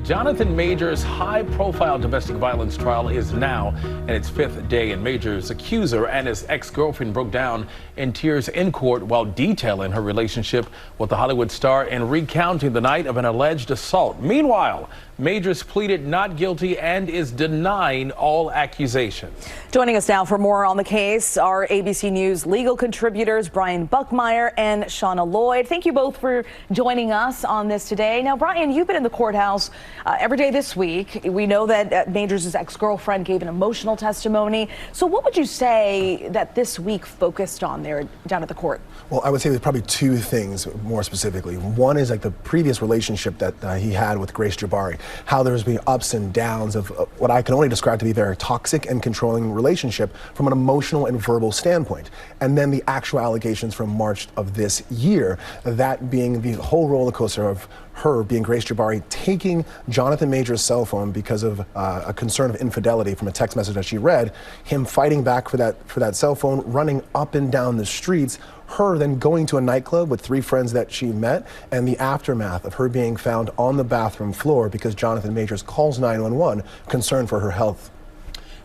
Jonathan Majors' high-profile domestic violence trial is now in its fifth day, and Majors' accuser and his ex-girlfriend broke down in tears in court while detailing her relationship with the Hollywood star and recounting the night of an alleged assault. Meanwhile, Majors pleaded not guilty and is denying all accusations. Joining us now for more on the case are ABC News legal contributors Brian Buckmire and Channa Lloyd. Thank you both for joining us on this today. Now, Brian, you've been in the courthouse every day this week. We know that Majors' ex-girlfriend gave an emotional testimony. So what would you say that this week focused on there down at the court? Well, I would say there's probably two things more specifically. One is like the previous relationship that he had with Grace Jabari, how there's been ups and downs of what I can only describe to be a very toxic and controlling relationship from an emotional and verbal standpoint. And then the actual allegations from March of this year, that being the whole roller coaster of her, being Grace Jabari, taking Jonathan Majors' cell phone because of a concern of infidelity from a text message that she read, him fighting back for that cell phone, running up and down the streets, her then going to a nightclub with three friends that she met, and the aftermath of her being found on the bathroom floor because Jonathan Majors calls 911, concerned for her health.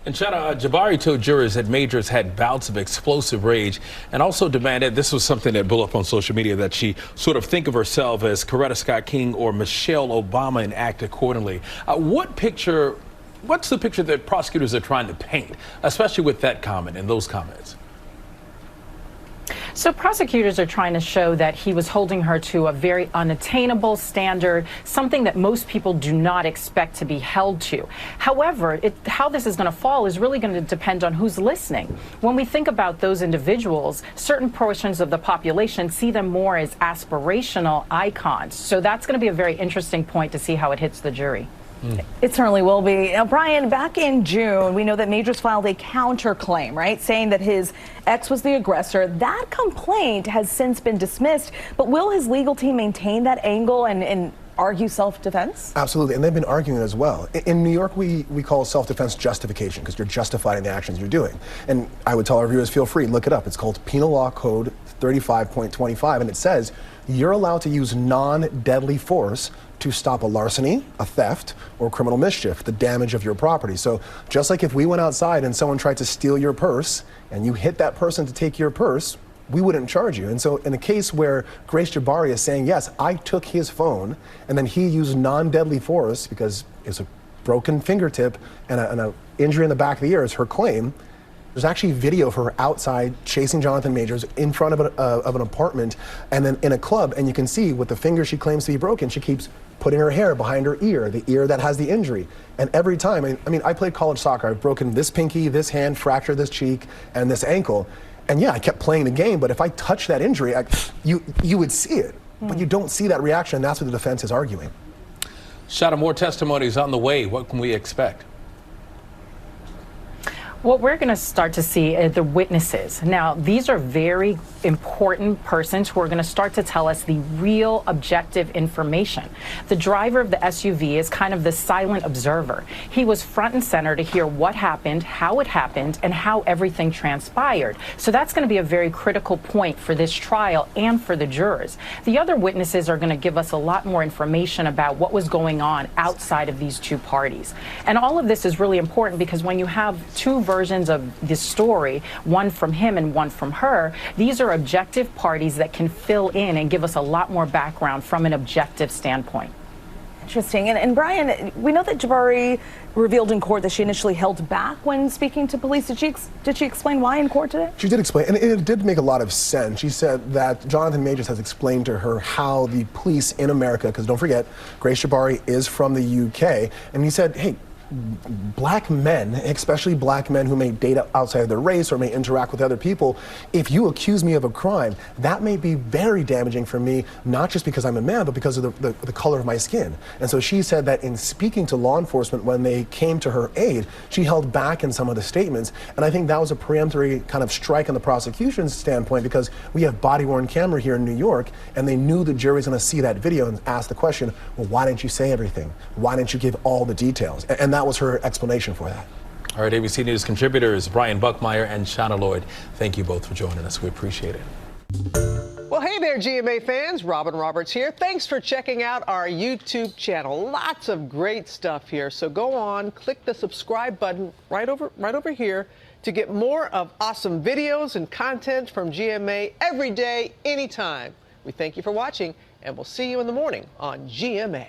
And Channa, Jabari told jurors that Majors had bouts of explosive rage and also demanded, this was something that blew up on social media, that she sort of think of herself as Coretta Scott King or Michelle Obama and act accordingly. What's the picture that prosecutors are trying to paint, especially with that comment and those comments? So prosecutors are trying to show that he was holding her to a very unattainable standard, something that most people do not expect to be held to. However, how this is going to fall is really going to depend on who's listening. When we think about those individuals, certain portions of the population see them more as aspirational icons. So that's going to be a very interesting point to see how it hits the jury. It certainly will be. Now, Brian, back in June, we know that Majors filed a counterclaim, right, saying that his ex was the aggressor. That complaint has since been dismissed, but will his legal team maintain that angle and argue self-defense? Absolutely, and they've been arguing as well. In New York, we call self-defense justification because you're justifying the actions you're doing. And I would tell our viewers, feel free, look it up. It's called Penal Law Code 35.25, and it says you're allowed to use non-deadly force to stop a larceny, a theft, or criminal mischief, the damage of your property. So just like if we went outside and someone tried to steal your purse and you hit that person to take your purse, we wouldn't charge you. And so in a case where Grace Jabari is saying, yes, I took his phone, and then he used non-deadly force because it's a broken fingertip and an injury in the back of the ear is her claim, there's actually video of her outside chasing Jonathan Majors in front of an apartment and then in a club, and you can see with the finger she claims to be broken, she keeps putting her hair behind her ear, the ear that has the injury. And every time, I mean, I played college soccer, I've broken this pinky, this hand, fractured this cheek, and this ankle. And yeah, I kept playing the game, but if I touch that injury, you would see it. But you don't see that reaction, and that's what the defense is arguing. Channa, more testimonies on the way. What can we expect? What we're going to start to see are the witnesses. Now, these are very important persons who are going to start to tell us the real objective information. The driver of the SUV is kind of the silent observer. He was front and center to hear what happened, how it happened, and how everything transpired. So that's going to be a very critical point for this trial and for the jurors. The other witnesses are going to give us a lot more information about what was going on outside of these two parties. And all of this is really important because when you have two versions of this story, one from him and one from her, these are objective parties that can fill in and give us a lot more background from an objective standpoint. Interesting. And Brian, we know that Jabari revealed in court that she initially held back when speaking to police. Did she explain why in court today? She did explain, and it did make a lot of sense. She said that Jonathan Majors has explained to her how the police in America, because don't forget, Grace Jabari is from the UK, and he said, hey, black men, especially black men who may date outside of their race or may interact with other people, if you accuse me of a crime, that may be very damaging for me, not just because I'm a man, but because of the color of my skin. And so she said that in speaking to law enforcement when they came to her aid, she held back in some of the statements. And I think that was a preemptory kind of strike on the prosecution's standpoint because we have body-worn camera here in New York, and they knew the jury was going to see that video and ask the question, well, why didn't you say everything? Why didn't you give all the details? And that was her explanation for that. All right, ABC News contributors Brian Buckmire and Channa Lloyd, thank you both for joining us. We appreciate it. Well, hey, Hey there, GMA fans. Robin Roberts here. Thanks for checking out our YouTube channel. Lots of great stuff here. So go on, click the subscribe button right over here to get more of awesome videos and content from GMA every day, anytime. We thank you for watching, and we'll see you in the morning on GMA.